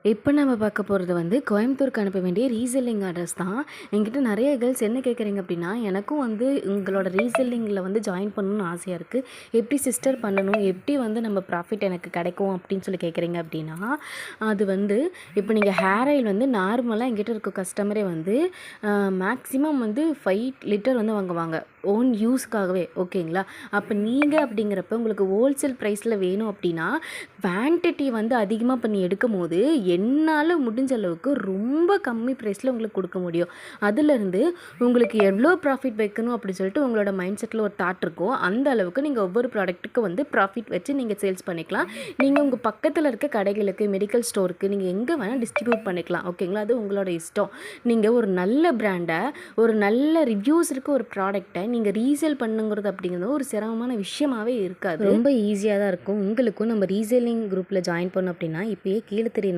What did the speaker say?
இப்போ நம்ம பார்க்க போகிறது வந்து கோயம்புத்தூருக்கு அனுப்ப வேண்டிய ரீசெல்லிங் அட்ரஸ் தான். என்கிட்ட நிறைய கேர்ள்ஸ் என்ன கேட்குறீங்க அப்படின்னா, எனக்கும் வந்து உங்களோட ரீசெல்லிங்கில் வந்து ஜாயின் பண்ணணும்னு ஆசையாக இருக்குது. எப்படி சிஸ்டர் பண்ணணும், எப்படி வந்து நம்ம ப்ராஃபிட் எனக்கு கிடைக்கும் அப்படின்னு சொல்லி கேட்குறீங்க அப்படின்னா, அது வந்து இப்போ நீங்கள் ஹேர் ஆயில் வந்து நார்மலாக எங்கிட்ட இருக்க கஸ்டமரே வந்து மேக்ஸிமம் வந்து 5 லிட்டர் வந்து வாங்குவாங்க ஓன் யூஸ்க்காகவே. ஓகேங்களா? அப்போ நீங்கள் அப்படிங்கிறப்ப உங்களுக்கு ஹோல்சேல் ப்ரைஸில் வேணும் அப்படின்னா குவான்டிட்டி வந்து அதிகமாக பண்ணி எடுக்கும் போது என்னால் முடிஞ்ச அளவுக்கு ரொம்ப கம்மி ப்ரைஸில் உங்களுக்கு கொடுக்க முடியும். அதுலேருந்து உங்களுக்கு எவ்வளோ ப்ராஃபிட் வைக்கணும் அப்படின்னு சொல்லிட்டு உங்களோட மைண்ட் செட்டில் ஒரு தாட் இருக்கும். அந்த அளவுக்கு நீங்கள் ஒவ்வொரு ப்ராடக்ட்டுக்கு வந்து ப்ராஃபிட் வச்சு நீங்கள் சேல்ஸ் பண்ணிக்கலாம். நீங்கள் உங்கள் பக்கத்தில் இருக்க கடைகளுக்கு, மெடிக்கல் ஸ்டோருக்கு நீங்கள் எங்கே வேணால் டிஸ்ட்ரிபியூட் பண்ணிக்கலாம். ஓகேங்களா? அது உங்களோட இஷ்டம். நீங்கள் ஒரு நல்ல பிராண்டை, ஒரு நல்ல ரிவ்யூஸ் இருக்க ஒரு ப்ராடக்டை நீங்கள் ரீசேல் பண்ணுங்கிறது அப்படிங்கிறது ஒரு சிரமமான விஷயமாகவே இருக்காது. ரொம்ப ஈஸியாக தான் இருக்கும். உங்களுக்கும் நம்ம ரீசேலிங் குரூப்பில் ஜாயின் பண்ணோம் அப்படின்னா இப்போயே கீழே தெரியும்